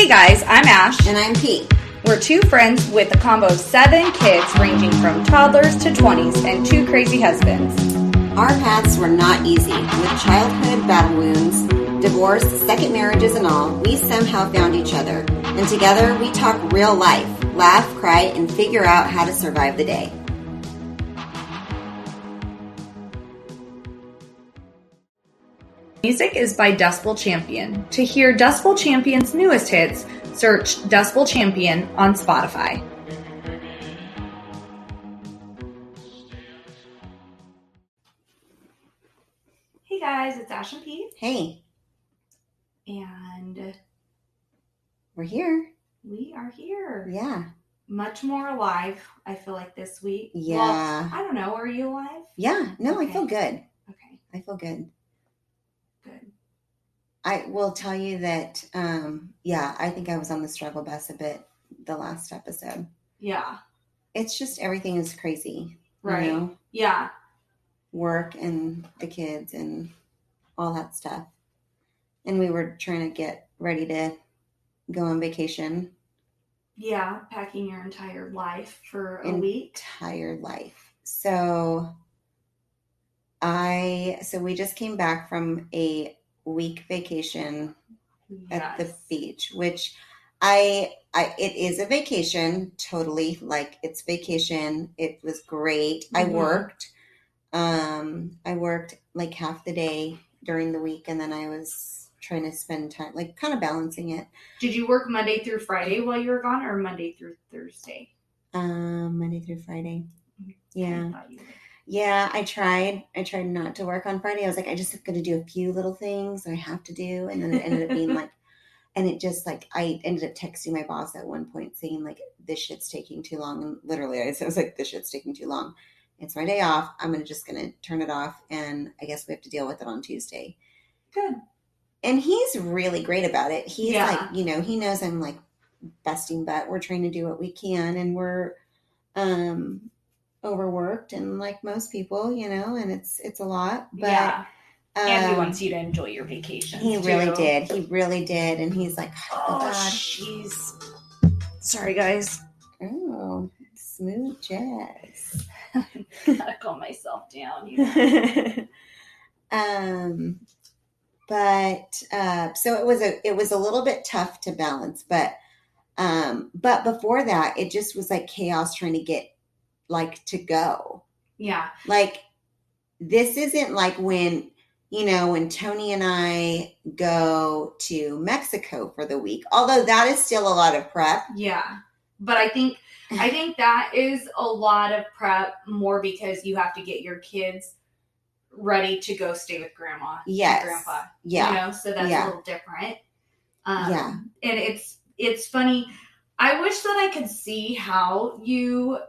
Hey guys, I'm Ash. And I'm Pete. We're two friends with a combo of 7 kids ranging from toddlers to 20s and 2 crazy husbands. Our paths were not easy. With childhood battle wounds, divorce, second marriages and all, we somehow found each other. And together we talk real life, laugh, cry, and figure out how to survive the day. Music is by Dust Bowl Champion. To hear Dust Bowl Champion's newest hits, search Dust Bowl Champion on Spotify. Hey guys, it's Ash and Pete. Hey. And we're here. We are here. Yeah. Much more alive, I feel like, this week. Yeah. Well, I don't know. Are you alive? Yeah. No, Okay. I feel good. Okay. I feel good. Good. I will tell you that, I think I was on the struggle bus a bit the last episode. Yeah. It's just everything is crazy. Right. You know? Yeah. Work and the kids and all that stuff. And we were trying to get ready to go on vacation. Yeah. Packing your entire life for a week. Entire life. So we just came back from a week vacation at the beach, which it is a vacation, totally, like, it's vacation. It was great. Mm-hmm. I worked like half the day during the week, and then I was trying to spend time, like, kind of balancing it. Did you work Monday through Friday while you were gone, or Monday through Thursday? Monday through Friday. Yeah. I thought you would. Yeah, I tried not to work on Friday. I was like, I just have to do a few little things that I have to do. And then it ended up being like, and it just, like, I ended up texting my boss at one point saying, like, this shit's taking too long. And literally I was like, this shit's taking too long. It's my day off. I'm just going to turn it off. And I guess we have to deal with it on Tuesday. Good. And he's really great about it. He's Yeah. like, he knows I'm, like, busting butt. We're trying to do what we can. And we're, overworked, and like most people, and it's a lot, but yeah. And he wants you to enjoy your vacation. He really did. And he's like, oh God, jeez. Sorry guys. Oh, smooth jazz. Gotta calm myself down, But so it was a little bit tough to balance, but before that, it just was like chaos trying to get, like, to go. Yeah. Like, this isn't like when Tony and I go to Mexico for the week, although that is still a lot of prep. Yeah. But I think that is a lot of prep, more because you have to get your kids ready to go stay with grandma and grandpa. Yeah. So that's a little different. Yeah. And it's funny. I wish that I could see how you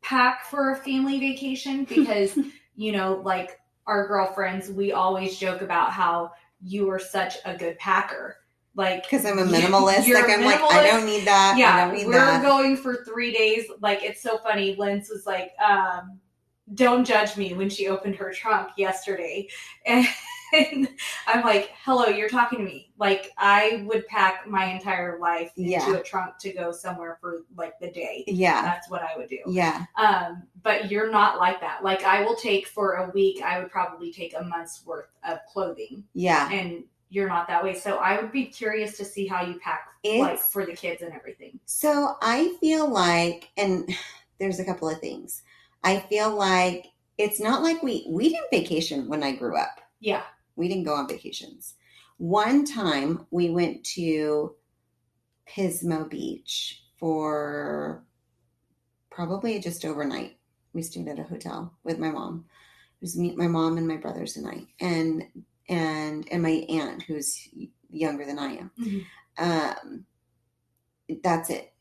pack for a family vacation, because like our girlfriends, we always joke about how you are such a good packer, like, because I'm a minimalist. Like, I'm like, I don't need that. Yeah, I don't need we're that. going for 3 days. Like, it's so funny. Linz was like, don't judge me, when she opened her trunk yesterday, and I'm like, hello, you're talking to me. Like, I would pack my entire life into a trunk to go somewhere for, like, the day. Yeah. That's what I would do. Yeah. But you're not like that. Like, I will take, for a week, I would probably take a month's worth of clothing. Yeah. And you're not that way. So I would be curious to see how you pack, like, for the kids and everything. So I feel like, and there's a couple of things. I feel like it's not like we didn't vacation when I grew up. Yeah. We didn't go on vacations. One time we went to Pismo Beach for probably just overnight. We stayed at a hotel with my mom. It was my mom and my brothers and I, and my aunt, who's younger than I am. Mm-hmm. That's it.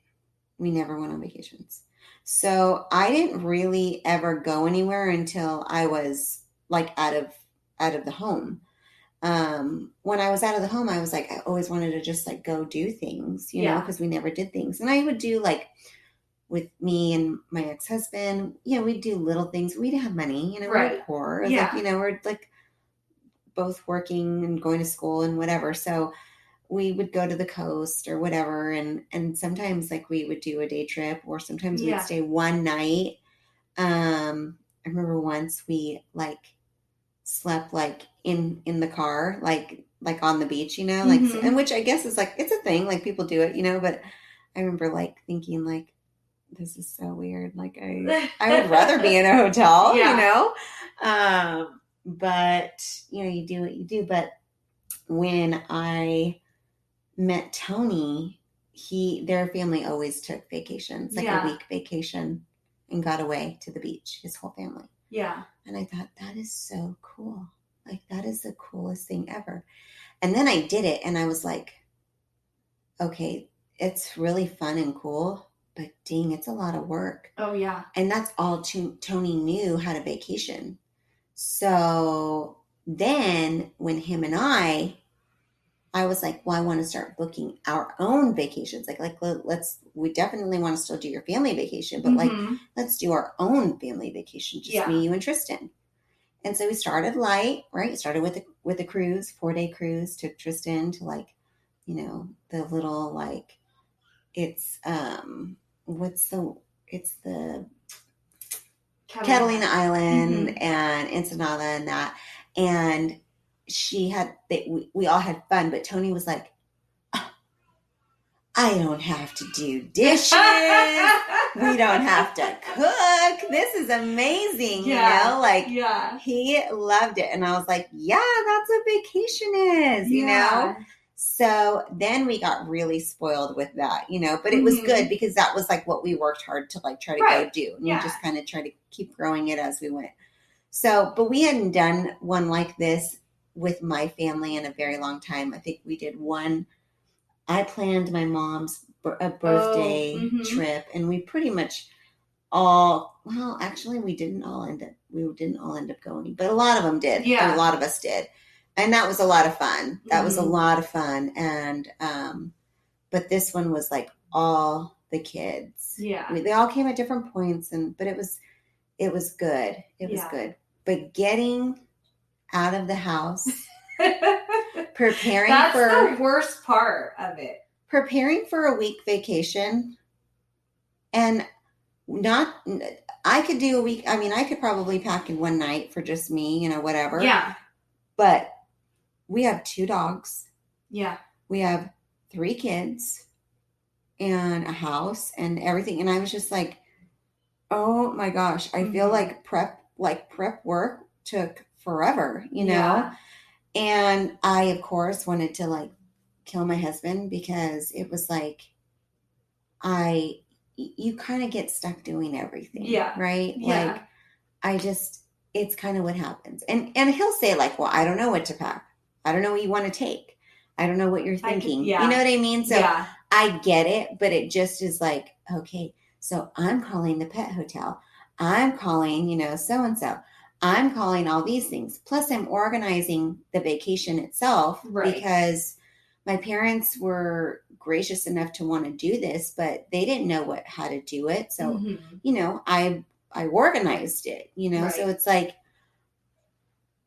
We never went on vacations. So I didn't really ever go anywhere until I was, like, out of the home. When I was out of the home, I was like, I always wanted to just, like, go do things, you know, because we never did things. And I would do, like, with me and my ex-husband, we'd do little things. We didn't have money, Right. we're poor. Like, we're, like, both working and going to school and whatever. So we would go to the coast or whatever, and sometimes like we would do a day trip, or sometimes we'd Yeah. stay one night. I remember once we like slept like in the car, like on the beach, like, and which I guess is like, it's a thing, like people do it, but I remember like thinking like, this is so weird. Like I would rather be in a hotel, Yeah. but you do what you do. But when I met Tony, their family always took vacations, like a Yeah. week vacation, and got away to the beach, his whole family. Yeah. And I thought, that is so cool. Like, that is the coolest thing ever. And then I did it, and I was like, okay, it's really fun and cool, but dang, it's a lot of work. Oh, yeah. And that's all Tony knew, how to vacation. So then when him and I was like, well, I want to start booking our own vacations. Like we definitely want to still do your family vacation, but like, let's do our own family vacation. Just me, you, and Tristan. And so we started light, right? Started with a cruise, 4-day cruise, took Tristan to like, the little, like, it's the Catalina Island and Ensenada and that. And we all had fun, but Tony was like, oh, I don't have to do dishes. We don't have to cook. This is amazing. He loved it. And I was like, yeah, that's what vacation is, So then we got really spoiled with that, but it was good because that was like what we worked hard to like try to go do. And we just kind of try to keep growing it as we went. So, but we hadn't done one like this with my family in a very long time. I think we did one. I planned my mom's birthday trip, and we pretty much actually we didn't all end up going, but a lot of them did. Yeah. A lot of us did. And that was a lot of fun. That was a lot of fun. And, but this one was like all the kids. Yeah. They all came at different points, but it was good. It was good. But getting out of the house, preparing That's the worst part of it. Preparing for a week vacation, and I could do a week. I mean, I could probably pack in one night for just me, whatever. Yeah. But we have 2 dogs. Yeah. We have 3 kids and a house and everything. And I was just like, oh my gosh, I feel like prep work took forever, Yeah. And I, of course, wanted to like kill my husband because it was like, you kind of get stuck doing everything. Yeah. Right. Yeah. Like it's kind of what happens. And he'll say like, well, I don't know what to pack. I don't know what you want to take. I don't know what you're thinking. You know what I mean? So I get it, but it just is like, okay, so I'm calling the pet hotel. I'm calling, so-and-so. I'm calling all these things. Plus I'm organizing the vacation itself because my parents were gracious enough to want to do this, but they didn't know how to do it. So, I organized it, so it's like,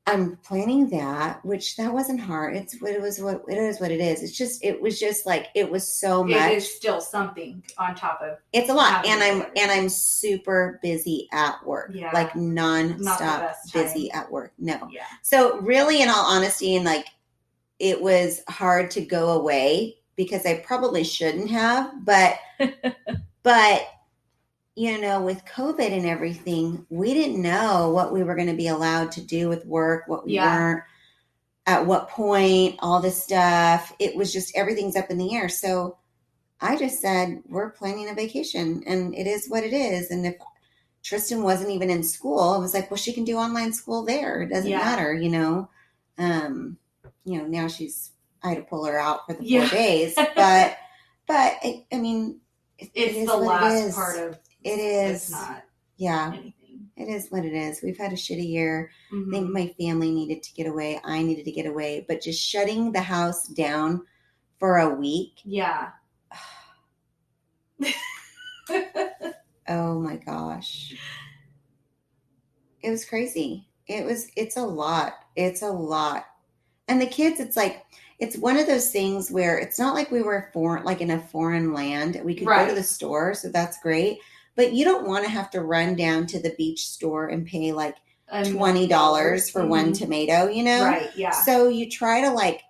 I'm planning that, which that wasn't hard. It is what it is. It was just like, it was so much. It is still something on top of. It's a lot. And I'm super busy at work. Yeah. Like nonstop busy at work. No. Yeah. So really, in all honesty, and like, it was hard to go away because I probably shouldn't have, but with COVID and everything, we didn't know what we were going to be allowed to do with work, what we weren't, at what point, all this stuff. It was just, everything's up in the air. So I just said, we're planning a vacation and it is what it is. And if Tristan wasn't even in school, I was like, well, she can do online school there. It doesn't matter, now I had to pull her out for the 4 days, but I mean, it's the last part of it is. It's not anything. It is what it is. We've had a shitty year. I think my family needed to get away. I needed to get away, but just shutting the house down for a week. Yeah. Oh my gosh. It was crazy. It's a lot. It's a lot. And the kids, it's like, it's one of those things where it's not like we were foreign, like in a foreign land. We could go to Right. the store, so that's great. But you don't want to have to run down to the beach store and pay like $1 million. $20 for one tomato, you know? Right. Yeah. So you try to like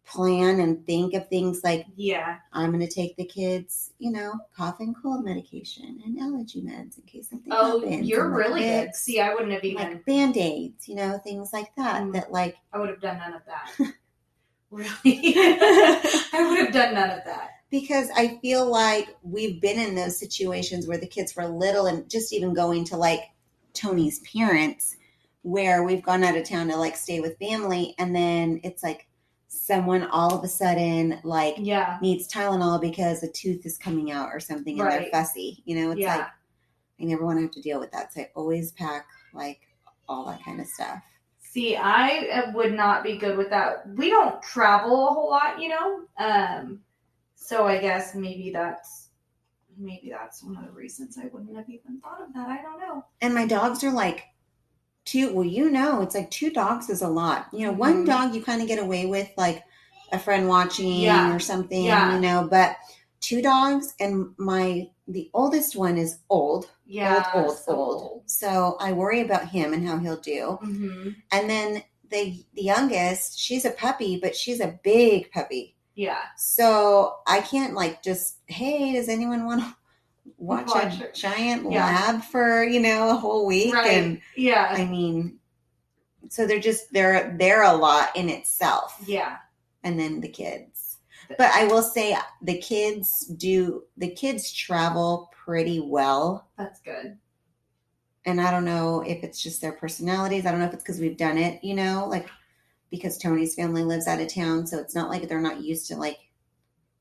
plan and think of things like, Yeah. I'm going to take the kids, you know, cough and cold medication and allergy meds in case something Oh, happens. you're and, like, really good. Vicks, See, I wouldn't have even. like Band-Aids, you know, things like that. That like I would have done none of that. Really? I would have done none of that. Because I feel like we've been in those situations where the kids were little, and just even going to like Tony's parents, where we've gone out of town to like stay with family, and then it's like someone all of a sudden like Yeah. needs Tylenol because a tooth is coming out or something and they're Right. fussy. You know, it's Yeah. like I never want to have to deal with that. So I always pack like all that kind of stuff. See, I would not be good with that. We don't travel a whole lot, you know. So I guess maybe that's one of the reasons I wouldn't have even thought of that. I don't know. And my dogs are like well, you know, it's like 2 dogs is a lot. You know, one dog you kind of get away with like a friend watching or something, you know, but 2 dogs, and the oldest one is old. Yeah. Old. So I worry about him and how he'll do. Mm-hmm. And then the youngest, she's a puppy, but she's a big puppy. Yeah. So I can't like just, hey, does anyone want to watch a giant lab for, you know, a whole week? Right. And yeah. I mean, so they're a lot in itself. Yeah. And then the kids. But I will say the kids travel pretty well. That's good. And I don't know if it's just their personalities. I don't know if it's because we've done it, you know, like because Tony's family lives out of town. So it's not like they're not used to like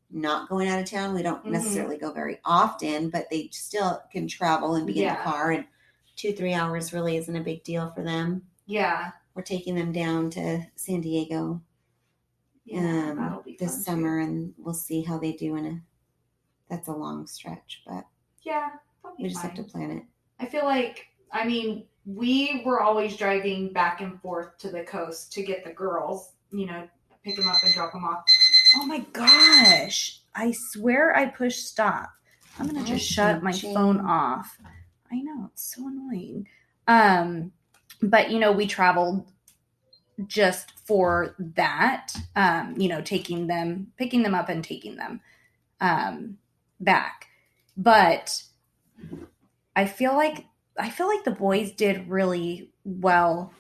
not going out of town. We don't necessarily go very often, but they still can travel and be in the car. And 2-3 hours really isn't a big deal for them. Yeah. We're taking them down to San Diego that'll be this summer, and we'll see how they do that's a long stretch, but yeah, we just have to plan it. I feel like, I mean, we were always driving back and forth to the coast to get the girls, you know, pick them up and drop them off. Oh my gosh. I swear I pushed stop. I'm going to just shut my phone off. I know, it's so annoying. But, you know, we traveled just for that, you know, picking them up and taking them back. But I feel like the boys did really well.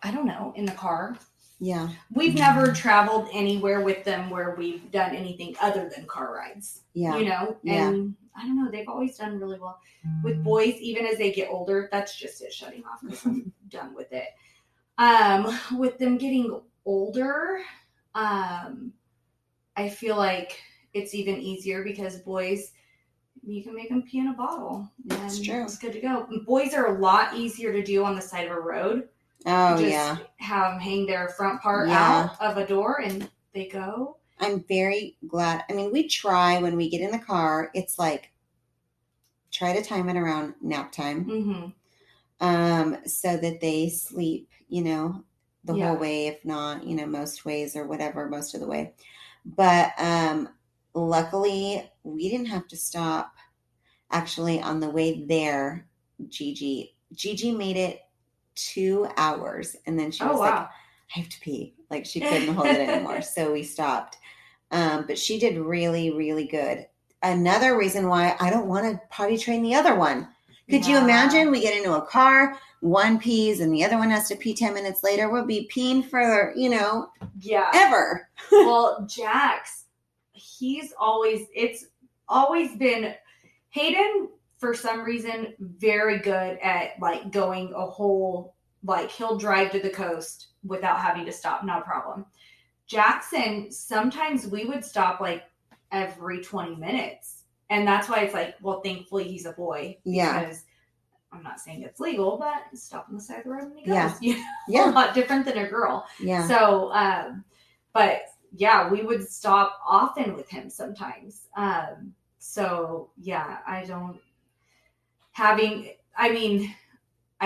I don't know, in the car. Yeah. We've never traveled anywhere with them where we've done anything other than car rides. Yeah. You know? And I don't know, they've always done really well. With boys, even as they get older, that's just it shutting off because I'm done with it. With them getting older, I feel like it's even easier because boys, you can make them pee in a bottle. That's true. It's good to go. Boys are a lot easier to do on the side of a road. Oh, just have them hang their front part out of a door and they go. I'm very glad. I mean, we try when we get in the car, it's like, try to time it around nap time. So that they sleep, you know, the whole way, if not, you know, most ways or whatever, most of the way. But luckily, we didn't have to stop. Actually, on the way there, Gigi made it 2 hours, and then she was like, I have to pee. Like, she couldn't hold it anymore. So we stopped. But she did really, really good. Another reason why I don't want to potty train the other one. Could you imagine we get into a car, one pees and the other one has to pee 10 minutes later? We'll be peeing for, you know, ever. Well, Jax, it's always been Hayden, for some reason, very good at like going a whole, like he'll drive to the coast without having to stop, no problem. Jackson, sometimes we would stop like every 20 minutes. And that's why it's like, well, thankfully he's a boy. Yeah. Because I'm not saying it's legal, but stop on the side of the road and he goes. Yeah. You know, a lot different than a girl. Yeah. So, but yeah, we would stop often with him sometimes. So yeah, I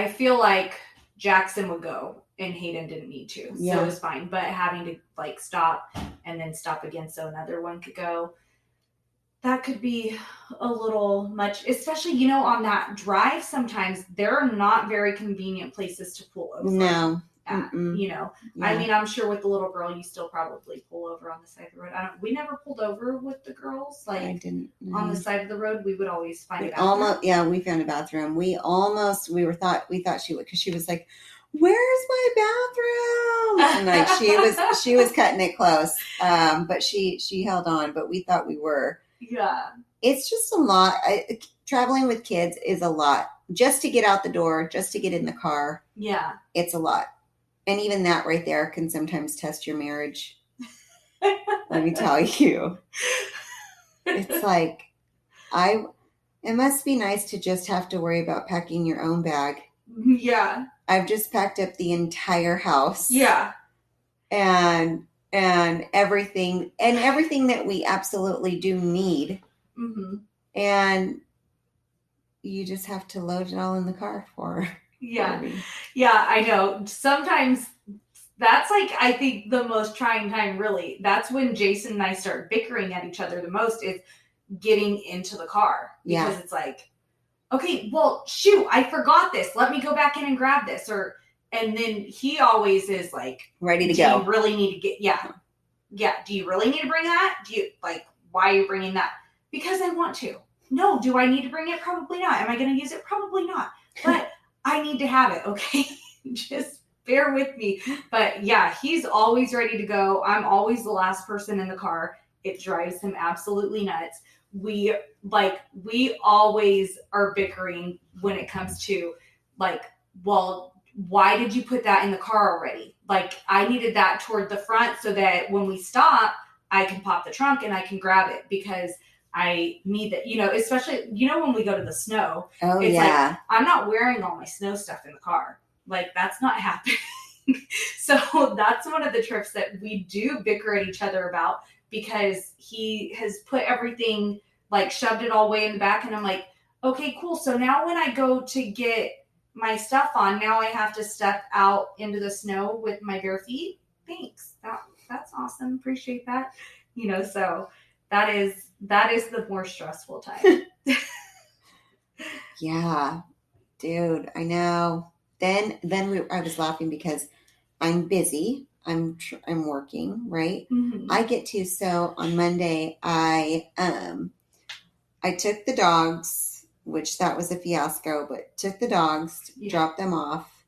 feel like Jackson would go and Hayden didn't need to. Yeah. So it was fine. But having to like stop and then stop again so another one could go, that could be a little much, especially, you know, on that drive. Sometimes there are not very convenient places to pull over. No. You know, Yeah. I mean, I'm sure with the little girl, you still probably pull over on the side of the road. We never pulled over with the girls. Like, I didn't. On the side of the road, we would always find a bathroom. We found a bathroom. We thought she would, because she was like, "Where's my bathroom?" And like she was cutting it close. But she held on. But we thought we were. Yeah. It's just a lot. Traveling with kids is a lot. Just to get out the door, just to get in the car. Yeah. It's a lot. And even that right there can sometimes test your marriage. Let me tell you. It's like, it must be nice to just have to worry about packing your own bag. Yeah. I've just packed up the entire house. Yeah. And everything that we absolutely do need. Mm-hmm. And you just have to load it all in the car for her. Yeah. Yeah, I know. Sometimes that's like, I think the most trying time, really. That's when Jason and I start bickering at each other the most, is getting into the car. Because it's like, okay, well, shoot, I forgot this. Let me go back in and grab this. And then he always is like, ready to go. Do you really need to get, yeah. Do you really need to bring that? Do you, like, why are you bringing that? Because I want to. No, do I need to bring it? Probably not. Am I going to use it? Probably not. But I need to have it, okay? Just bear with me. But yeah, he's always ready to go. I'm always the last person in the car. It drives him absolutely nuts. We always are bickering when it comes to, like, well, why did you put that in the car already? Like, I needed that toward the front so that when we stop, I can pop the trunk and I can grab it, because I need that, you know, especially, you know, when we go to the snow. Oh, it's like, I'm not wearing all my snow stuff in the car. Like, that's not happening. So that's one of the trips that we do bicker at each other about, because he has put everything, like, shoved it all way in the back. And I'm like, okay, cool. So now when I go to get my stuff on, now I have to step out into the snow with my bare feet. Thanks. That's awesome. Appreciate that. You know, so that is the more stressful time. Yeah, dude, I know. Then I was laughing because I'm busy. I'm working, right? Mm-hmm. So on Monday, I took the dogs, which that was a fiasco, but took the dogs, dropped them off.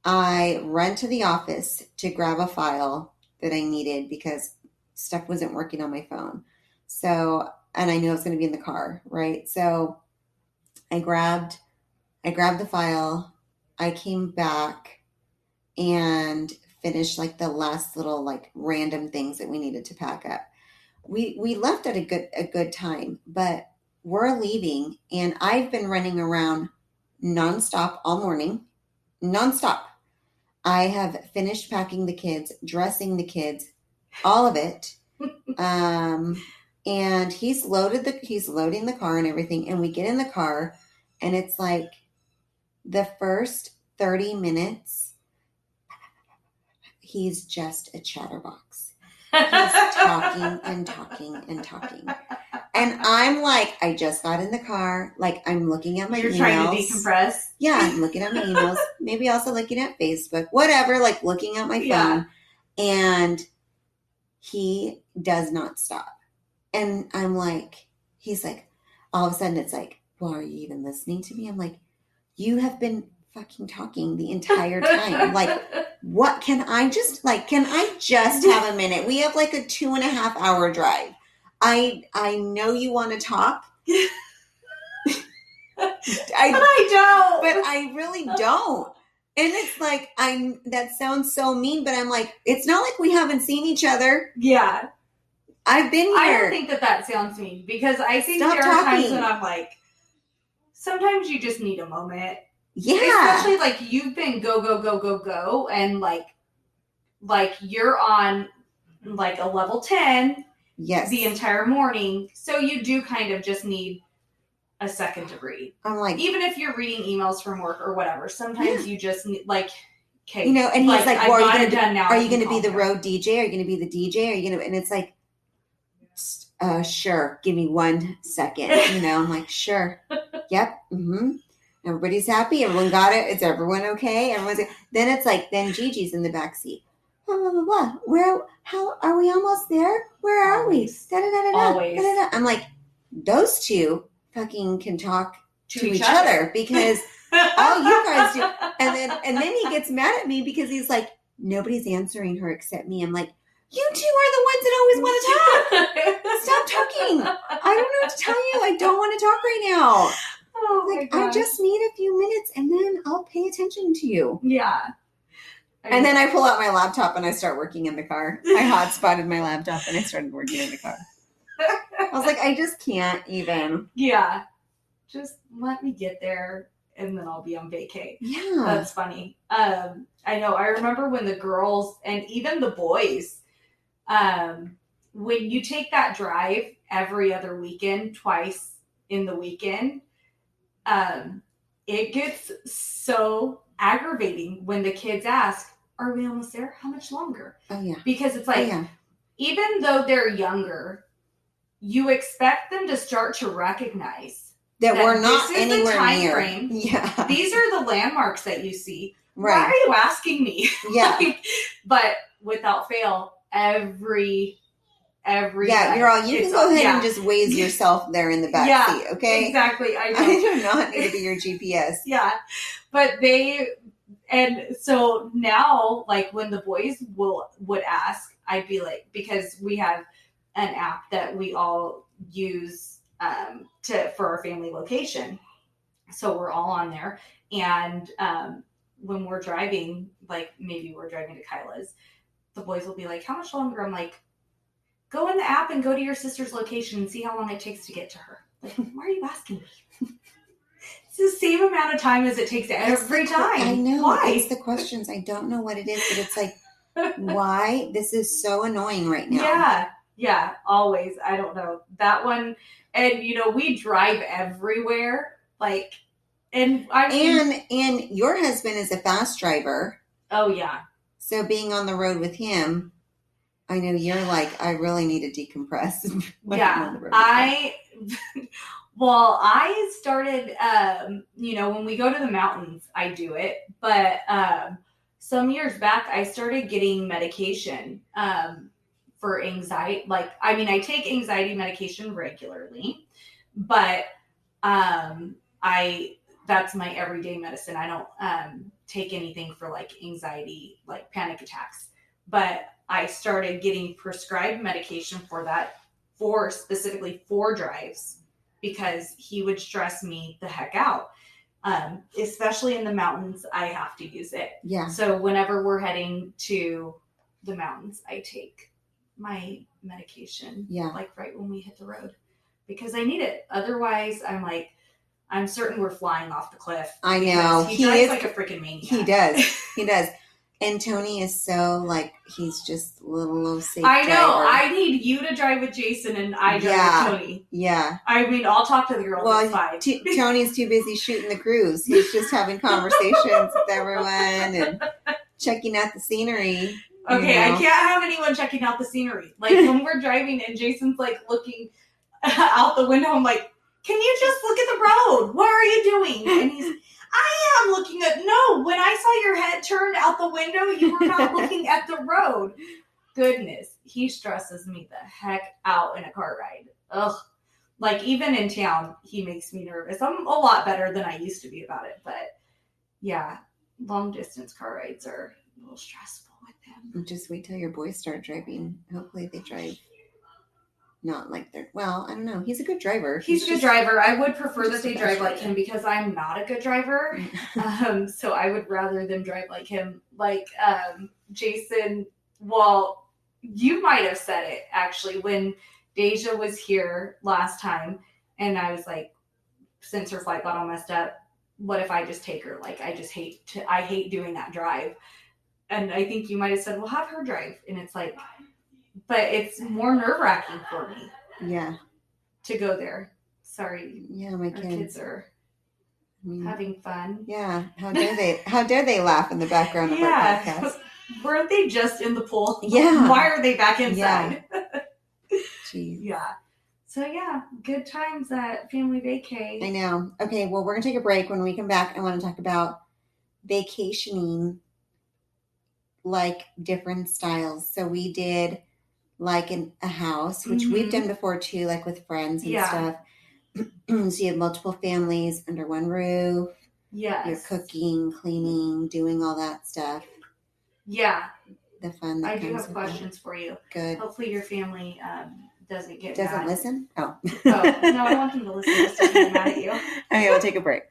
I ran to the office to grab a file that I needed because stuff wasn't working on my phone. So, and I knew I was going to be in the car, right? So I grabbed the file. I came back and finished like the last little like random things that we needed to pack up. We left at a good time, but we're leaving and I've been running around nonstop all morning. Nonstop. I have finished packing the kids, dressing the kids, all of it. And he's loading the car and everything. And we get in the car and it's like the first 30 minutes, he's just a chatterbox. He's talking and talking and talking. And I'm like, I just got in the car. Like, I'm looking at my emails. You're trying to decompress? Yeah, I'm looking at my emails. Maybe also looking at Facebook. Whatever, like looking at my phone. Yeah. And he does not stop. And I'm like, he's like, all of a sudden it's like, well, are you even listening to me? I'm like, you have been fucking talking the entire time. Like, what can I just have a minute? We have like a 2.5 hour drive. I know you want to talk. But I don't. But I really don't. And it's like, that sounds so mean, but I'm like, it's not like we haven't seen each other. Yeah. I've been here. I don't think that sounds mean, because I think there are times when I'm like, sometimes you just need a moment. Yeah. Especially like you've been go, and like you're on like a level 10. Yes. The entire morning. So you do kind of just need a second to breathe. I'm like, even if you're reading emails from work or whatever, sometimes you just need, like, okay. You know, and he's like, I well, got it done now. are you going to be the road DJ? Are you going to be the DJ? Are you going to, and it's like, sure. Give me 1 second. You know, I'm like, sure. Yep. Mm-hmm. Everybody's happy. Everyone got it. Is everyone okay? Then it's like, then Gigi's in the backseat. Blah, blah, blah, blah. How are we almost there? Where are Always. we? Da, da, da, da, Always. Da, da, da. I'm like, those two fucking can talk to each other because all you guys do. And then he gets mad at me because he's like, nobody's answering her except me. I'm like, you two are the ones that always want to talk. Stop talking. I don't know what to tell you. I don't want to talk right now. Oh like, I just need a few minutes and then I'll pay attention to you. Yeah. And then I pull out my laptop and I start working in the car. I hotspotted my laptop and I started working in the car. I was like, I just can't even. Yeah. Just let me get there and then I'll be on vacay. Yeah. That's funny. I know. I remember when the girls and even the boys, when you take that drive every other weekend, twice in the weekend, it gets so aggravating when the kids ask, are we almost there? How much longer? Oh, yeah. Because it's like, even though they're younger, you expect them to start to recognize that we're not this is anywhere the time near. Frame. Yeah. These are the landmarks that you see. Right. Why are you asking me? Yeah. But without fail, every yeah, you're all, you can go ahead and just waze yourself there in the back seat, okay? Exactly. I know. I do not need to be your GPS. Yeah. But and so now, like when the boys would ask, I'd be like, because we have an app that we all use for our family location. So we're all on there. And when we're driving, like maybe we're driving to Kyla's, the boys will be like, how much longer? I'm like, go in the app and go to your sister's location and see how long it takes to get to her. Like, why are you asking me? It's the same amount of time as it takes every time. I know. Why? It's the questions. I don't know what it is, but it's like, why? This is so annoying right now. Yeah. Yeah. Always. I don't know. That one. And, you know, we drive everywhere. Like, and your husband is a fast driver. Oh, yeah. So being on the road with him, I know you're like, I really need to decompress. Yeah. I started, you know, when we go to the mountains, I do it. But some years back, I started getting medication for anxiety. Like, I mean, I take anxiety medication regularly, but that's my everyday medicine. I don't take anything for like anxiety, like panic attacks. But I started getting prescribed medication for that, specifically for drives, because he would stress me the heck out. Especially in the mountains, I have to use it. Yeah. So whenever we're heading to the mountains, I take my medication. Yeah. Like right when we hit the road, because I need it. Otherwise, I'm certain we're flying off the cliff. I know. He drives like a freaking maniac. He does. He does. And Tony is so like, he's just a little safe I know. driver. I need you to drive with Jason and I drive with Tony. Yeah. I mean, I'll talk to the girls. Well, it's fine. Tony's too busy shooting the cruise. He's just having conversations with everyone and checking out the scenery. Okay, I can't have anyone checking out the scenery. Like when we're driving and Jason's like looking out the window, I'm like, can you just look at the road? What are you doing? And I am looking at, no, when I saw your head turned out the window, you were not looking at the road. Goodness, he stresses me the heck out in a car ride. Ugh. Like even in town, he makes me nervous. I'm a lot better than I used to be about it. But yeah, long distance car rides are a little stressful with him. Just wait till your boys start driving. Hopefully they drive. Not like they're, well, I don't know. He's a good driver. He's a good driver. I would prefer that they drive like him because I'm not a good driver. So I would rather them drive like him. Like Jason, well, you might have said it actually when Deja was here last time. And I was like, since her flight got all messed up, what if I just take her? Like, I hate doing that drive. And I think you might have said, well, have her drive. And it's like, but it's more nerve-wracking for me. Yeah. To go there. Sorry. Yeah, my kids are having fun. Yeah. How dare they laugh in the background of our podcast? Weren't they just in the pool? Yeah. Why are they back inside? Jeez. Yeah. So yeah, good times at family vacay. I know. Okay, well, we're gonna take a break. When we come back, I want to talk about vacationing, like different styles. So we did like a house, which we've done before too, like with friends and stuff. So you have multiple families under one roof. Yes. You're cooking, cleaning, doing all that stuff. Yeah. The fun that I comes do have with questions for you. Good. Hopefully your family doesn't Doesn't listen? Oh. No, I want them to listen. Just don't get mad at you. Okay, we'll take a break.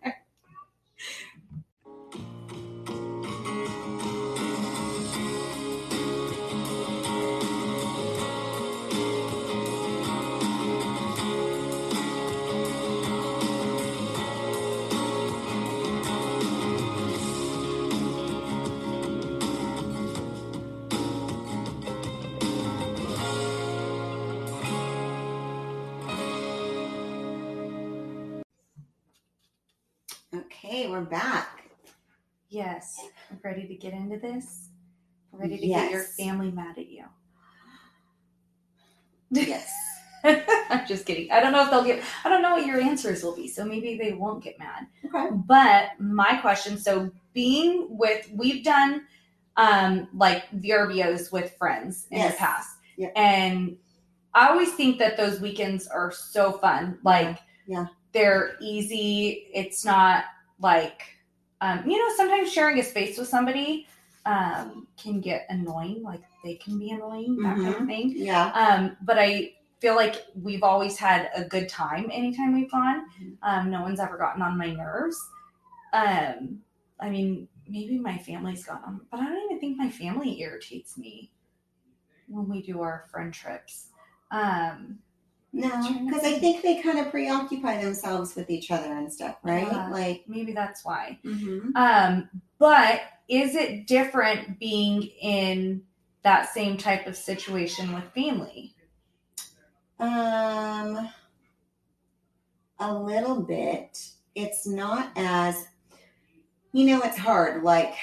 Okay, we're back. Yes. Ready to get into this? Ready to get your family mad at you? Yes. I'm just kidding. I don't know what your answers will be, so maybe they won't get mad. Okay. But my question, so we've done like VRBOs with friends in the past. Yep. And I always think that those weekends are so fun. Like, they're easy. It's not like, sometimes sharing a space with somebody can get annoying. Like, they can be annoying, that kind of thing. Yeah. But I feel like we've always had a good time anytime we've gone. No one's ever gotten on my nerves. I mean, maybe my family's gotten on, but I don't even think my family irritates me when we do our friend trips. No, because I think they kind of preoccupy themselves with each other and stuff, right? Like, maybe that's why. But is it different being in that same type of situation with family? A little bit. It's not as, it's hard. Like,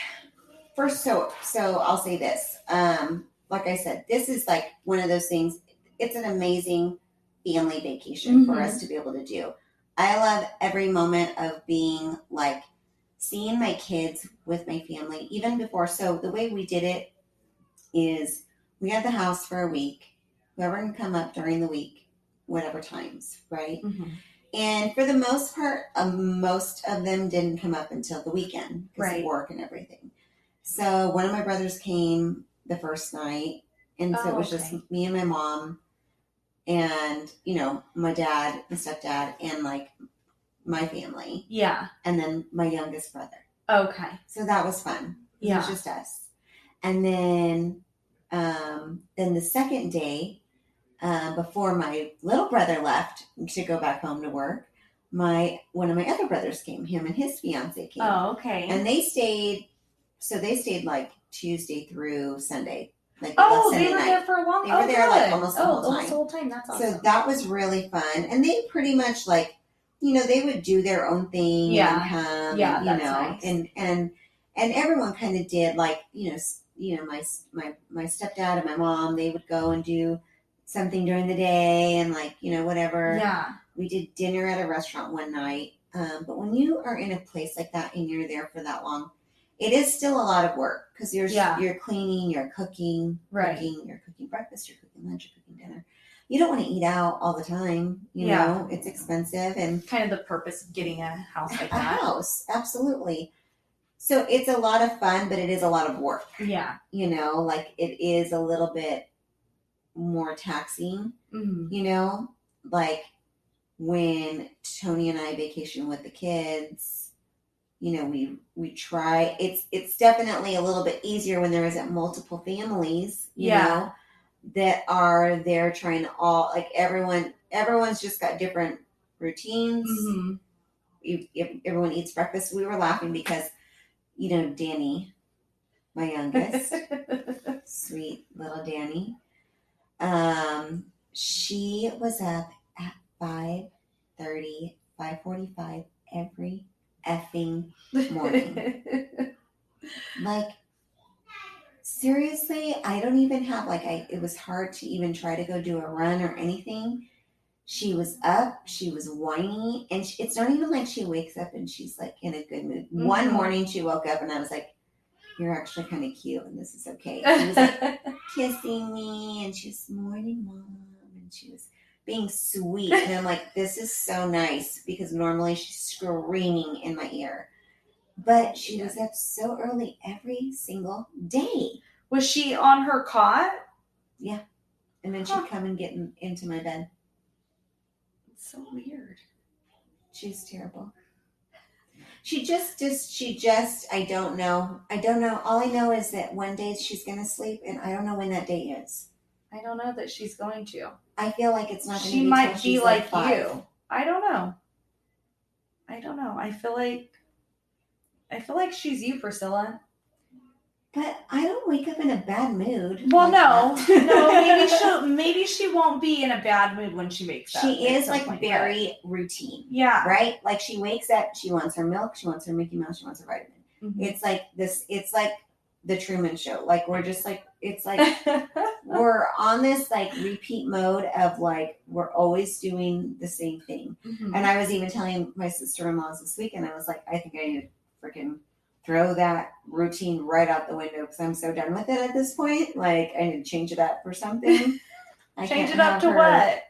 first, so I'll say this. Like I said, this is like one of those things. It's an amazing family vacation for us to be able to do. I love every moment of being like seeing my kids with my family, even before. So the way we did it is we had the house for a week. Whoever can come up during the week, whatever times, right? And for the most part, most of them didn't come up until the weekend because of work and everything. So one of my brothers came the first night, and so it was just me and my mom and, my dad, my stepdad, and like my family. Yeah. And then my youngest brother. Okay. So that was fun. It was just us. And then the second day, before my little brother left to go back home to work, one of my other brothers came. Him and his fiance came. Oh, okay. And they stayed like Tuesday through Sunday. Like they were there for a long time. They were there like almost the whole time. Almost the whole time. That's awesome. So that was really fun. And they pretty much like, they would do their own thing and come. Yeah, and, that's nice. And everyone kind of did like, my stepdad and my mom, they would go and do something during the day and like, whatever. Yeah. We did dinner at a restaurant one night. But when you are in a place like that and you're there for that long, it is still a lot of work because you're cleaning, you're cooking, you're cooking breakfast, you're cooking lunch, you're cooking dinner. You don't want to eat out all the time. You know, it's expensive and kind of the purpose of getting a house like that. A house, absolutely. So it's a lot of fun, but it is a lot of work. Yeah. Like it is a little bit more taxing, like when Tony and I vacation with the kids, we try, it's definitely a little bit easier when there isn't multiple families, you know, that are there trying to all, like everyone's just got different routines. Everyone eats breakfast. We were laughing because, Danny, my youngest, sweet little Danny, she was up at 5:45 every effing morning. Like, seriously, I don't even have, like, it was hard to even try to go do a run or anything. She was up, she was whiny, and it's not even like she wakes up and she's like in a good mood. Mm-hmm. One morning she woke up and I was like, you're actually kind of cute and this is okay. She was like kissing me and she was, morning, mom, and she was being sweet. And I'm like, this is so nice, because normally she's screaming in my ear. But she was up so early every single day. Was she on her cot? Yeah. And then she'd come and get into my bed. It's so weird. She's terrible. She just, I don't know. All I know is that one day she's going to sleep, and I don't know when that day is. I don't know that she's going to. I feel like it's not going to be. She might be like 5. you. I don't know. I feel like she's you, Priscilla. But I don't wake up in a bad mood. Well, no, maybe she won't be in a bad mood when she wakes up. She is like very routine. Yeah. Right? Like she wakes up, she wants her milk, she wants her Mickey Mouse, she wants her vitamin. Mm-hmm. It's like the Truman Show. Like we're just like, it's like we're on this like repeat mode of like, we're always doing the same thing. Mm-hmm. And I was even telling my sister-in-laws this weekend, I was like, I think I need to freaking throw that routine right out the window because I'm so done with it at this point. Like, I need to change it up for something. Change it up to what?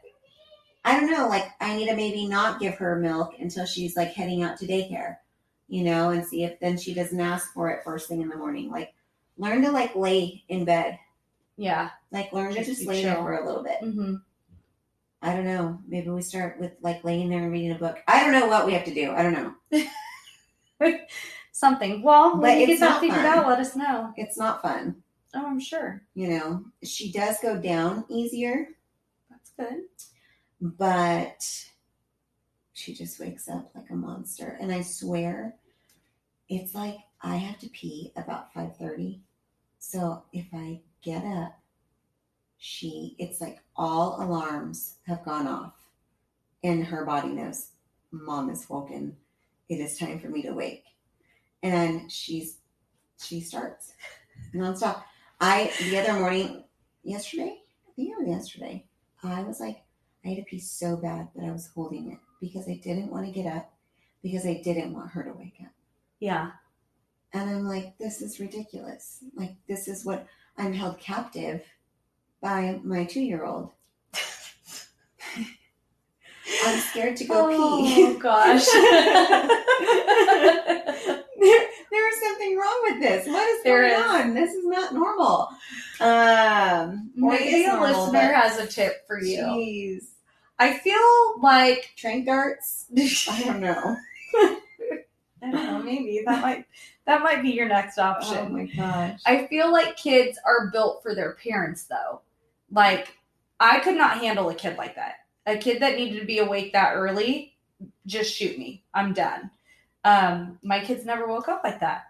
I don't know. Like, I need to maybe not give her milk until she's like heading out to daycare, and see if then she doesn't ask for it first thing in the morning. Like, learn to like lay in bed. Yeah. Like, learn to just lay there for a little bit. Mm-hmm. I don't know. Maybe we start with like laying there and reading a book. I don't know what we have to do. I don't know. Something. Well, when you get that figured out, let us know. It's not fun. Oh, I'm sure. She does go down easier. That's good. But she just wakes up like a monster. And I swear, it's like I have to pee about 5:30. So if I get up, it's like all alarms have gone off. And her body knows, Mom is woken. It is time for me to wake. And she starts nonstop. The other morning, yesterday, I was like, I had to pee so bad, but I was holding it because I didn't want to get up because I didn't want her to wake up. Yeah. And I'm like, this is ridiculous. Like, this is what I'm held captive by my 2-year-old. I'm scared to go pee. Oh, gosh. There is something wrong with this. What is going on? This is not normal. Maybe a listener has a tip for you. Jeez. I feel like train darts. I don't know. I don't know. Maybe that might be your next option. Oh my gosh. I feel like kids are built for their parents, though. Like, I could not handle a kid like that. A kid that needed to be awake that early, just shoot me. I'm done. My kids never woke up like that.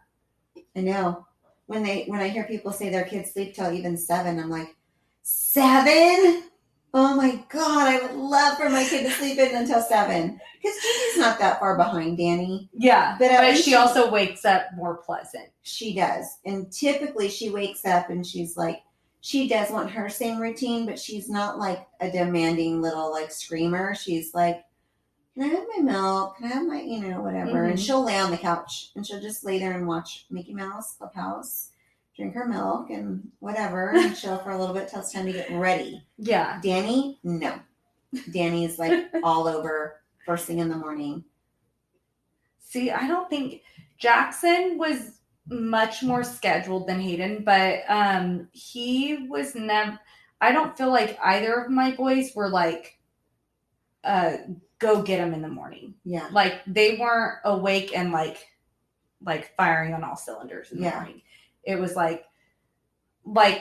I know. When I hear people say their kids sleep till even 7, I'm like, 7? Oh my God, I would love for my kid to sleep in until 7. Because Gigi's not that far behind Danny. Yeah, but she also wakes up more pleasant. She does. And typically she wakes up and she's like, she does want her same routine, but she's not like a demanding little like screamer. She's like, can I have my milk? Can I have my, whatever? Mm-hmm. And she'll lay on the couch and she'll just lay there and watch Mickey Mouse, Clubhouse, drink her milk and whatever, and chill for a little bit till it's time to get ready. Yeah. Danny, no. Danny is like all over first thing in the morning. See, I don't think Jackson was much more scheduled than Hayden, but he was never, I don't feel like either of my boys were like, go get him in the morning. Yeah. Like they weren't awake and like firing on all cylinders in the morning. It was like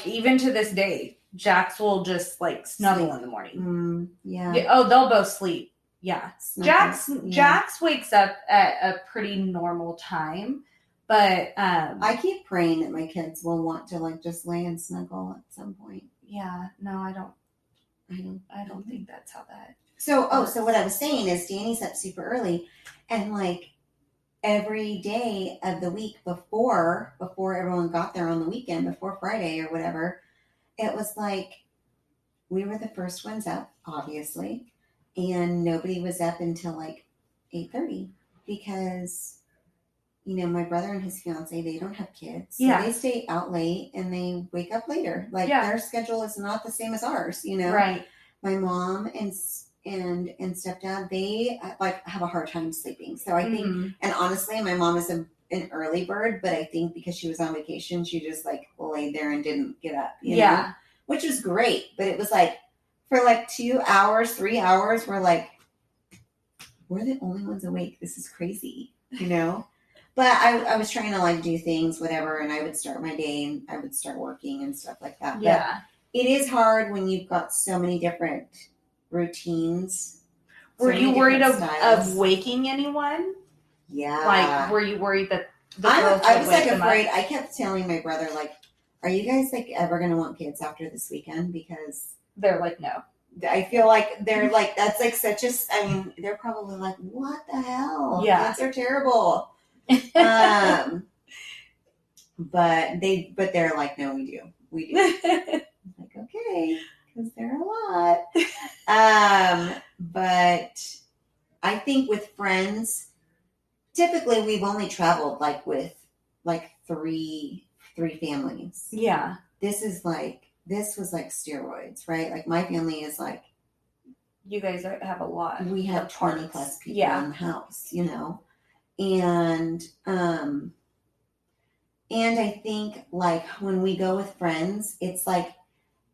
even to this day, Jax will just like snuggle in the morning. Yeah. Oh, they'll both sleep. Yeah. Jax wakes up at a pretty normal time, but I keep praying that my kids will want to like just lay and snuggle at some point. Yeah. No, I don't think that's how that. So what I was saying is Danny's up super early and like every day of the week before everyone got there on the weekend, before Friday or whatever, it was like we were the first ones up, obviously, and nobody was up until like 8:30 because my brother and his fiance, they don't have kids. So Yeah. they stay out late and they wake up later. Like their schedule is not the same as ours, Right. My mom and stepdad, they like have a hard time sleeping. So I think, and honestly, my mom is an early bird, but I think because she was on vacation, she just like laid there and didn't get up, you know? Which was great. But it was like for like 2 hours, 3 hours, we're the only ones awake. This is crazy, But I was trying to like do things, whatever, and I would start my day and I would start working and stuff like that. Yeah. But it is hard when you've got so many different routines. Were you worried of waking anyone? Yeah. Like, were you worried that I was like afraid. I kept telling my brother, like, are you guys like ever going to want kids after this weekend? Because they're like, no. I feel like they're like, that's like such a, I mean, they're probably like, what the hell? Yeah. Kids are terrible. But they're like, no, we do. Like, okay, because they're a lot. But I think with friends, typically we've only traveled like with like three families. Yeah. This was like steroids, right? Like my family is like, you guys have a lot. We have 20 plus people in the house, and I think like when we go with friends, it's like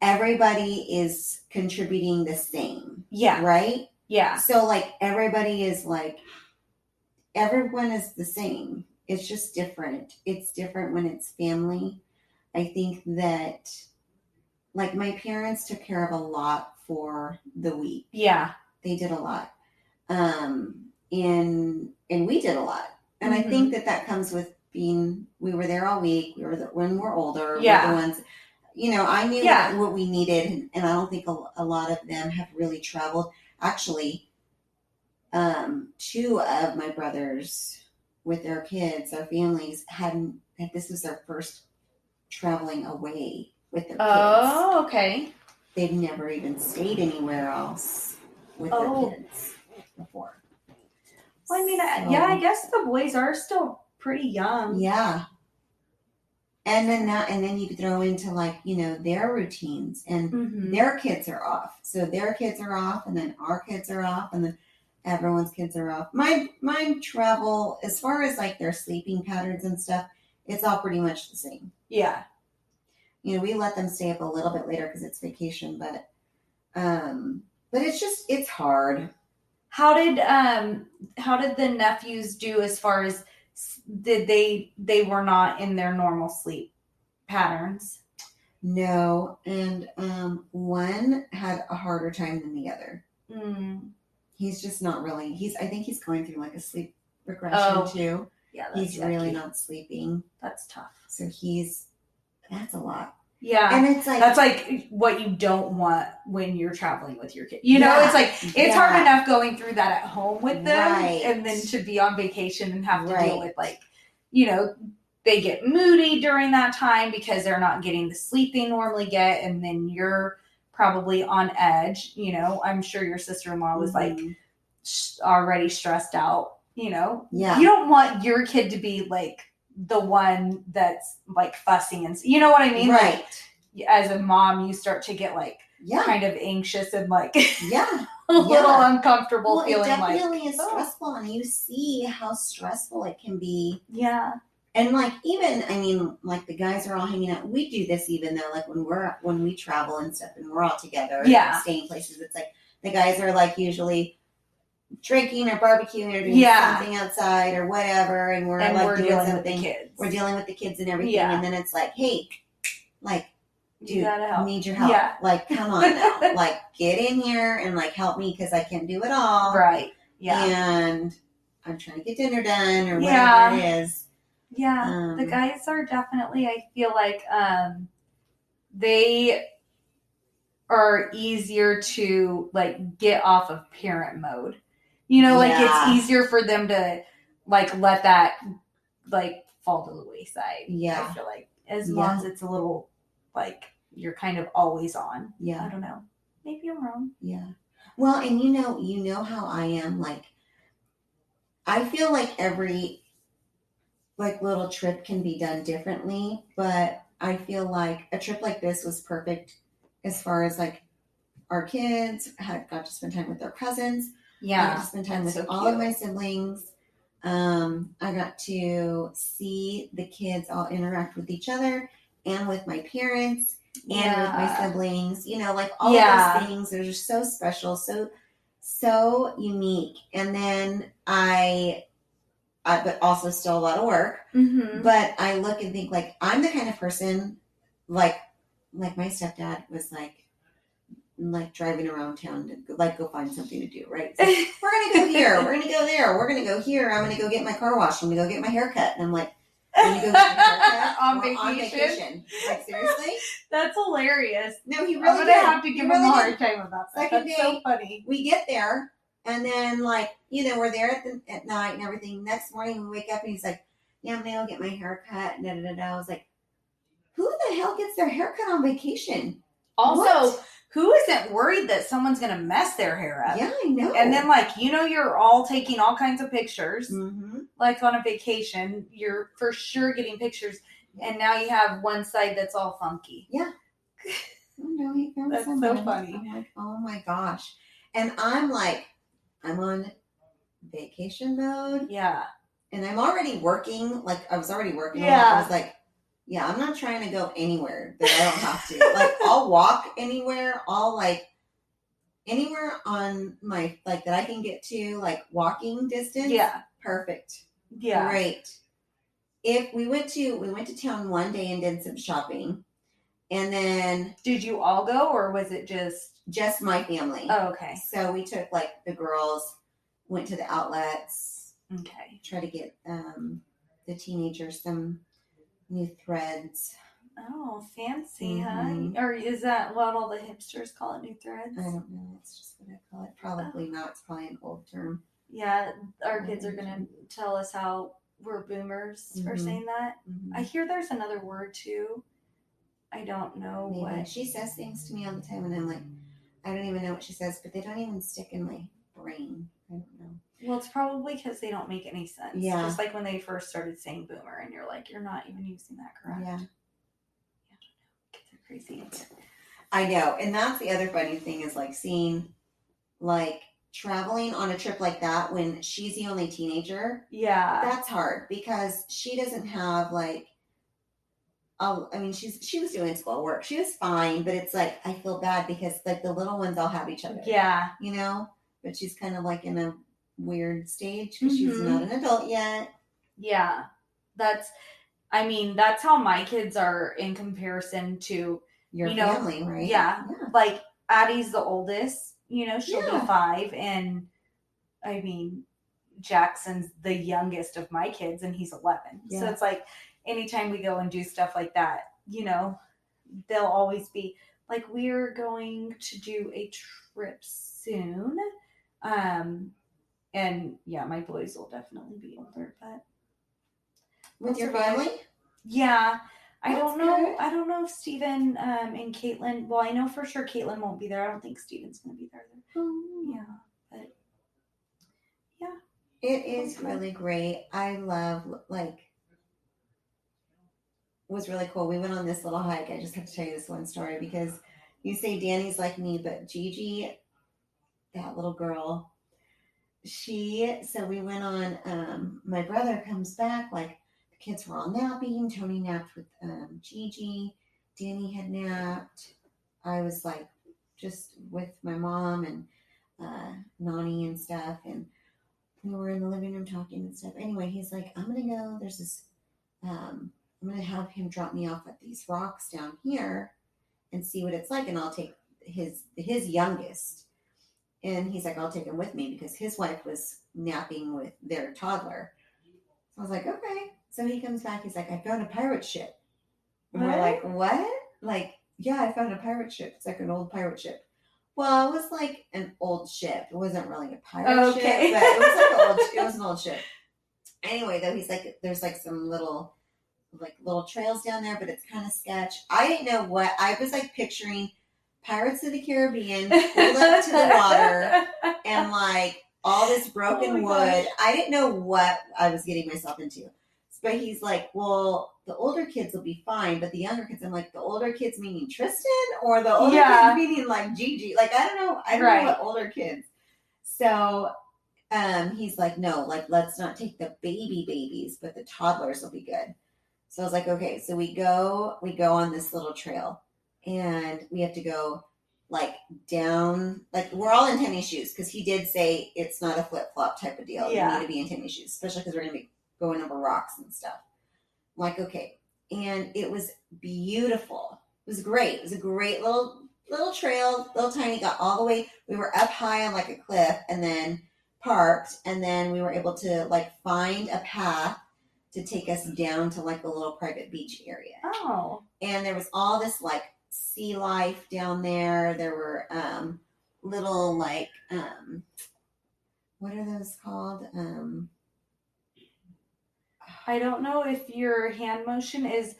everybody is contributing the same. Yeah. Right? Yeah. So like everybody is like, everyone is the same. It's just different. It's different when it's family. I think that like my parents took care of a lot for the week. Yeah. They did a lot. And we did a lot. And I think that comes with we were there all week. When we're older, we're the ones, I knew what we needed. And I don't think a lot of them have really traveled. Actually, 2 of my brothers with their kids, their families this was their first traveling away with their kids. Oh, okay. They've never even stayed anywhere else with their kids before. Well, I mean, I guess the boys are still pretty young. Yeah. And then you throw into like, their routines and their kids are off. So their kids are off and then our kids are off and then everyone's kids are off. Mine travel as far as like their sleeping patterns and stuff, it's all pretty much the same. Yeah. We let them stay up a little bit later because it's vacation, but it's hard. How did the nephews do as far as they were not in their normal sleep patterns? No, and one had a harder time than the other. He's just not really. I think he's going through like a sleep regression too. Yeah, he's really not sleeping. That's tough. So that's a lot. Yeah. And it's like, that's like what you don't want when you're traveling with your kid. It's like, it's hard enough going through that at home with them. Right. And then to be on vacation and have to deal with like, they get moody during that time because they're not getting the sleep they normally get. And then you're probably on edge. I'm sure your sister-in-law was like already stressed out, Yeah. You don't want your kid to be like the one that's like fussing and you know what I mean? Right. Like, as a mom, you start to get like kind of anxious and like a little uncomfortable feeling. It definitely is stressful, and you see how stressful it can be. Yeah. And like even like the guys are all hanging out. We do this even though like when we travel and stuff and we're all together staying places, it's like the guys are like usually drinking or barbecuing or doing something outside or whatever, and we're doing something with the kids. We're dealing with the kids and everything, and then it's like, hey, like, dude, I need your help. Yeah. Like, come on now, like, get in here and like help me because I can't do it all. Right. Yeah. And I'm trying to get dinner done or whatever it is. Yeah. The guys are definitely, I feel like, they are easier to like get off of parent mode. Like it's easier for them to like let that like fall to the wayside. Yeah. I feel like as moms, it's a little like you're kind of always on. Yeah. I don't know. Maybe I'm wrong. Yeah. Well, and you know how I am. Like, I feel like every like little trip can be done differently, but I feel like a trip like this was perfect as far as like our kids got to spend time with their cousins. Yeah, I got to spend time with all of my siblings. I got to see the kids all interact with each other and with my parents and with my siblings. You know, like all of those things. They're just so special, so unique. And then but also still a lot of work. Mm-hmm. But I look and think like I'm the kind of person like my stepdad was like driving around town to like go find something to do, right? So we're gonna go here, we're gonna go there, we're gonna go here. I'm gonna go get my car washed. I'm gonna go get my hair cut, and I'm like, I'm gonna go get my hair cut on vacation. Like seriously, that's hilarious. No, he really. I'm gonna have to give him a hard time about that. Second that's day, so funny. We get there, and then like we're there at night and everything. Next morning we wake up and he's like, yeah, I'm gonna go get my hair cut. Da, da, da, da. I was like, who the hell gets their hair cut on vacation? Also. What? Who isn't worried that someone's going to mess their hair up? Yeah, I know. And then, like, you're all taking all kinds of pictures. Mm-hmm. Like, on a vacation, you're for sure getting pictures. And now you have one side that's all funky. Yeah. Oh, no, he found that's somebody. so funny. I'm like, oh, my gosh. And I'm like, I'm on vacation mode. Yeah. And I'm already working. Like, I was already working. Yeah. I was like, yeah, I'm not trying to go anywhere that I don't have to. Like, I'll walk anywhere. I'll like anywhere on my like that I can get to, like walking distance. Yeah, perfect. Yeah, great. If we went to town one day and did some shopping, and then did you all go or was it just my family? Oh, okay. So we took like the girls, went to the outlets. Okay. Try to get the teenagers some new threads. Oh, fancy, huh? Or is that what all the hipsters call it, new threads? I don't know. That's just what I call it. Probably not. It's probably an old term. Yeah, our kids are going to tell us how we're boomers for saying that. Mm-hmm. I hear there's another word, too. I don't know what. She says things to me all the time, and I'm like, I don't even know what she says, but they don't even stick in my brain. I don't know. Well, it's probably because they don't make any sense. Yeah. Just like when they first started saying boomer, and you're like, you're not even using that correct. Yeah. Kids are crazy. I know. And that's the other funny thing is like seeing, like, traveling on a trip like that when she's the only teenager. Yeah. That's hard because she doesn't have, like, I mean, she was doing schoolwork. She was fine, but it's like, I feel bad because, like, the little ones all have each other. Yeah. You know? But she's kind of, like, in a weird stage because she's not an adult yet. Yeah. That's how my kids are in comparison to your family, right? Yeah. Like Addie's the oldest, she'll be 5, and I mean Jackson's the youngest of my kids and he's 11. Yeah. So it's like anytime we go and do stuff like that, they'll always be like, we're going to do a trip soon. And yeah, my boys will definitely be older, but with your family? Yeah. I don't know if Steven and Caitlin, well, I know for sure Caitlin won't be there. I don't think Steven's going to be there. Yeah. But yeah. It is really great. I love, like, was really cool. We went on this little hike. I just have to tell you this one story because you say Danny's like me, but Gigi, that little girl, so we went on, my brother comes back, like, the kids were all napping. Tony napped with Gigi. Danny had napped. I was, like, just with my mom and Nani and stuff, and we were in the living room talking and stuff. Anyway, he's like, I'm going to go, there's this, I'm going to have him drop me off at these rocks down here and see what it's like, and I'll take his youngest. And he's like, I'll take him with me because his wife was napping with their toddler. So I was like, okay. So he comes back. He's like, I found a pirate ship. And we're like, what? Like, yeah, I found a pirate ship. It's like an old pirate ship. Well, it was like an old ship. It wasn't really a pirate ship, but it was like it was an old ship. Anyway, though, he's like, there's like some little trails down there, but it's kind of sketch. I didn't know what I was like picturing Pirates of the Caribbean pulled up to the water and like all this broken wood. Gosh. I didn't know what I was getting myself into. But he's like, well, the older kids will be fine, but the younger kids, I'm like, the older kids meaning Tristan or the older kids meaning like Gigi? Like, I don't know. I don't know what older kids. So he's like, no, like, let's not take the babies, but the toddlers will be good. So I was like, okay. So we go on this little trail and we have to go like down, like we're all in tennis shoes because he did say it's not a flip-flop type of deal. Yeah. You need to be in tennis shoes, especially because we're going to be going over rocks and stuff. I'm like, okay. And it was beautiful. It was great. It was a great little trail, little tiny, got all the way. We were up high on like a cliff and then parked. And then we were able to like find a path to take us down to like a little private beach area. Oh. And there was all this like sea life down there. There were little like, what are those called? I don't know if your hand motion is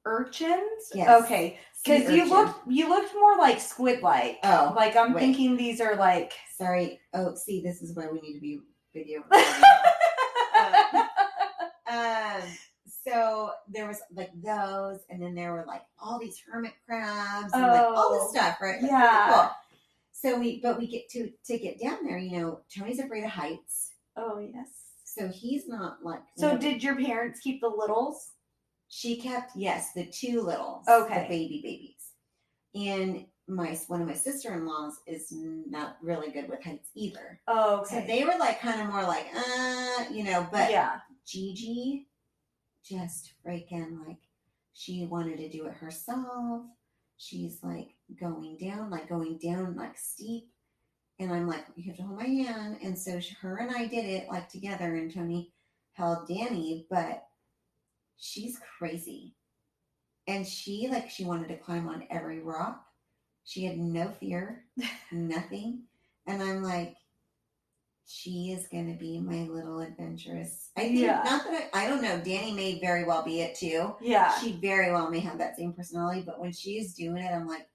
urchins. Yes. Okay. Because you looked more like squid-like. Oh. Like I'm thinking these are like. Sorry. Oh, see, this is why we need to be video. So there was like those, and then there were like all these hermit crabs and like all this stuff, right? Like, yeah. Cool. So we get to get down there. You know, Tony's afraid of heights. Oh yes. So he's not like. So did your parents keep the littles? She kept the two littles. Okay. The babies, and one of my sister-in-laws is not really good with heights either. Oh, okay. So they were like kind of more like, you know, but yeah. Gigi just freaking like she wanted to do it herself. She's like going down like steep, and I'm like, you have to hold my hand. And so her and I did it like together, and Tony held Danny, but she's crazy, and she wanted to climb on every rock. She had no fear, nothing. And I'm like, she is going to be my little adventurous. I think, not that I don't know. Danny may very well be it too. Yeah. She very well may have that same personality. But when she's doing it, I'm like,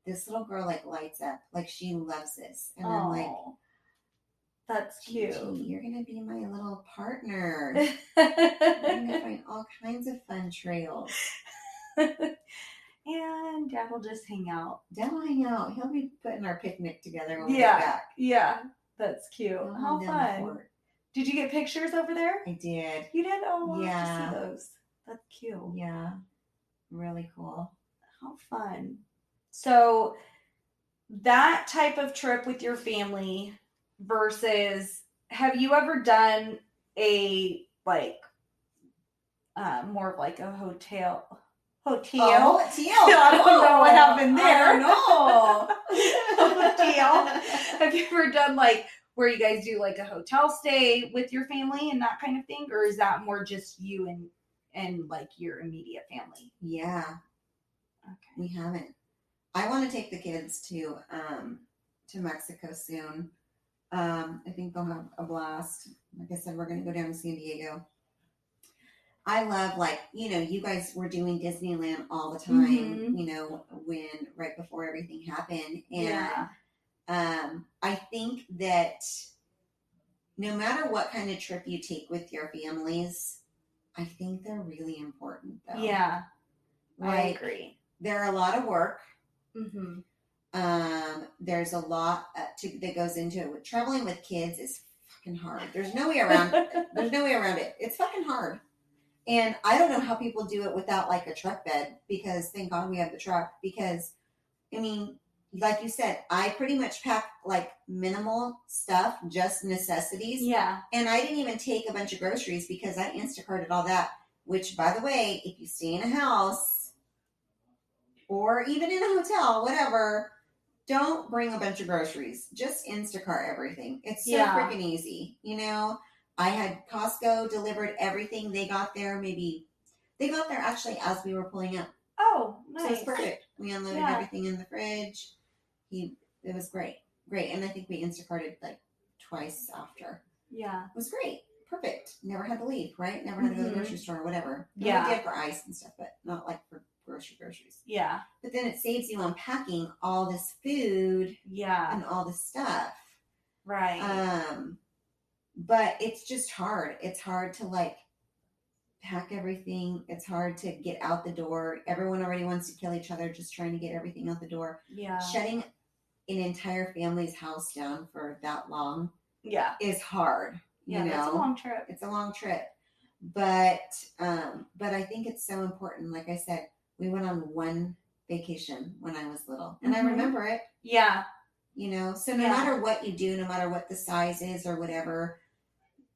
this little girl like lights up. Like she loves this. And I'm like, that's cute. You're going to be my little partner. You're going to find all kinds of fun trails. And Dad will just hang out. Dad will hang out. He'll be putting our picnic together when we get back. Yeah. That's cute. How fun. Did you get pictures over there? I did. You did? Oh, I'll have to see those. That's cute. Yeah. Really cool. How fun. So that type of trip with your family versus, have you ever done a like more of like a hotel? Oh, hotel. I don't know what happened there. No. Hotel. Have you ever done like where you guys do like a hotel stay with your family and that kind of thing, or is that more just you and like your immediate family? Yeah. Okay. We haven't. I want to take the kids to Mexico soon. I think they'll have a blast. Like I said, we're going to go down to San Diego. I love, like, you know, you guys were doing Disneyland all the time, you know, right before everything happened. And I think that no matter what kind of trip you take with your families, I think they're really important, though. Yeah, like, I agree. They're a lot of work. Mm-hmm. There's a lot that goes into it. Traveling with kids is fucking hard. There's no way around it. It's fucking hard. And I don't know how people do it without like a truck bed, because thank God we have the truck, because I mean, like you said, I pretty much pack like minimal stuff, just necessities. Yeah. And I didn't even take a bunch of groceries because I Instacarted all that, which by the way, if you stay in a house or even in a hotel, whatever, don't bring a bunch of groceries. Just Instacart everything. It's so freaking easy, you know? I had Costco delivered everything. They got there actually as we were pulling up. Oh, nice. So it's perfect. We unloaded everything in the fridge. It was great. Great. And I think we Instacarted like twice after. Yeah. It was great. perfect. Never had to leave, right? Never had to go to the grocery store or whatever. Yeah. We did for ice and stuff, but not like for groceries. Yeah. But then it saves you unpacking all this food. Yeah. And all this stuff. Right. But it's just hard. It's hard to like pack everything. It's hard to get out the door. Everyone already wants to kill each other just trying to get everything out the door. Yeah. Shutting an entire family's house down for that long is hard. Yeah, it's a long trip. It's a long trip. But I think it's so important. Like I said, we went on one vacation when I was little. And I remember it. Yeah. So no matter what you do, no matter what the size is or whatever,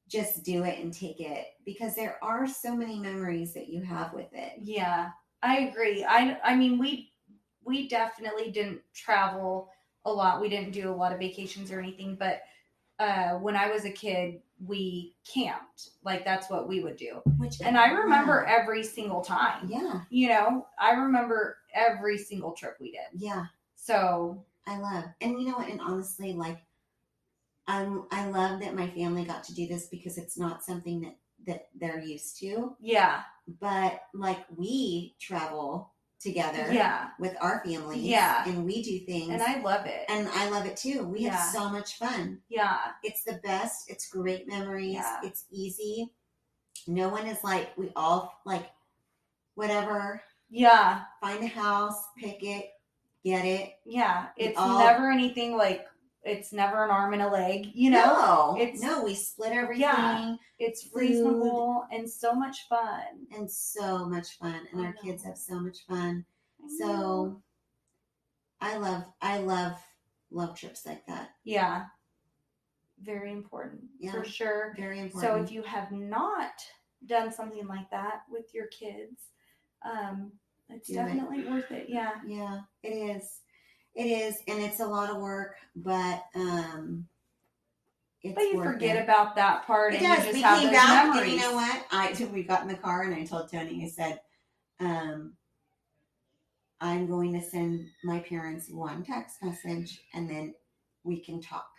just do it and take it, because there are so many memories that you have with it. Yeah, I agree. I mean, we definitely didn't travel a lot. We didn't do a lot of vacations or anything, but when I was a kid, we camped. Like, that's what we would do. And I remember every single time. Yeah. I remember every single trip we did. Yeah. So I love, and you know what? And honestly, like, I love that my family got to do this, because it's not something that they're used to. Yeah. But like, we travel together. Yeah. With our families. Yeah. And we do things. And I love it. And I love it too. We have so much fun. Yeah. It's the best. It's great memories. Yeah. It's easy. No one is like, we all like, whatever. Yeah. Find a house, pick it, get it. Yeah. It's never anything like, it's never an arm and a leg, No, we split everything. Yeah, it's reasonable and so much fun. And so much fun. And our kids have so much fun. So I love trips like that. Yeah. Very important. Yeah, for sure. Very important. So if you have not done something like that with your kids, it's definitely worth it. Yeah. Yeah, it is. It is, and it's a lot of work, but it's you forget about that part. It and does. You just we have came those back, memories. and you know what? We got in the car, and I told Tony, I said, I'm going to send my parents one text message, and then we can talk.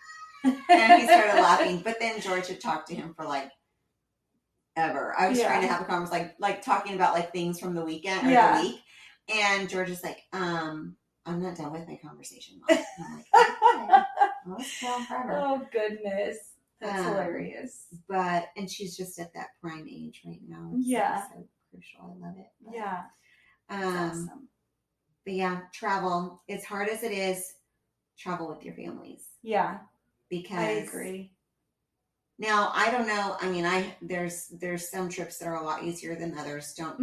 And he started laughing, but then George had talked to him for like ever. I was trying to have a conversation, like talking about like things from the weekend or the week, and George is like, I'm not done with my conversation, Mom. And I'm like, okay, well, let's go on forever. Oh, goodness. That's hilarious. And she's just at that prime age right now. It's so crucial. I love it. But, yeah. Awesome. But yeah, travel. As hard as it is, travel with your families. Yeah. Because I agree. Now, I don't know. I mean, there's some trips that are a lot easier than others. Don't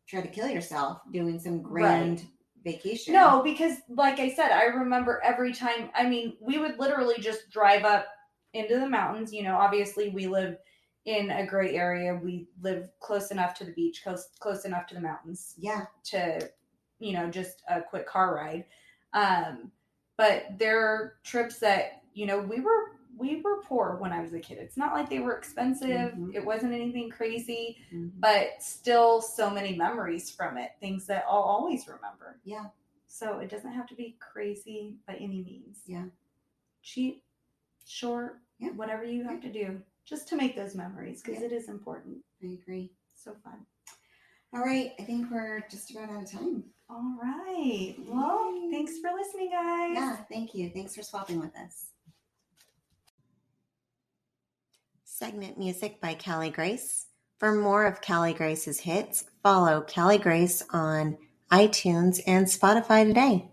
try to kill yourself doing some grand vacation. No, because like I said, I remember every time, I mean, we would literally just drive up into the mountains. Obviously we live in a great area. We live close enough to the beach, close enough to the mountains. Yeah. To, just a quick car ride. But there are trips that, we were poor when I was a kid. It's not like they were expensive. Mm-hmm. It wasn't anything crazy, but still so many memories from it. Things that I'll always remember. Yeah. So it doesn't have to be crazy by any means. Yeah. Cheap, short, whatever you have to do just to make those memories, because it is important. I agree. So fun. All right. I think we're just about out of time. All right. Well, thanks for listening, guys. Yeah. Thank you. Thanks for swapping with us. Segment music by Callie Grace. For more of Callie Grace's hits, follow Callie Grace on iTunes and Spotify today.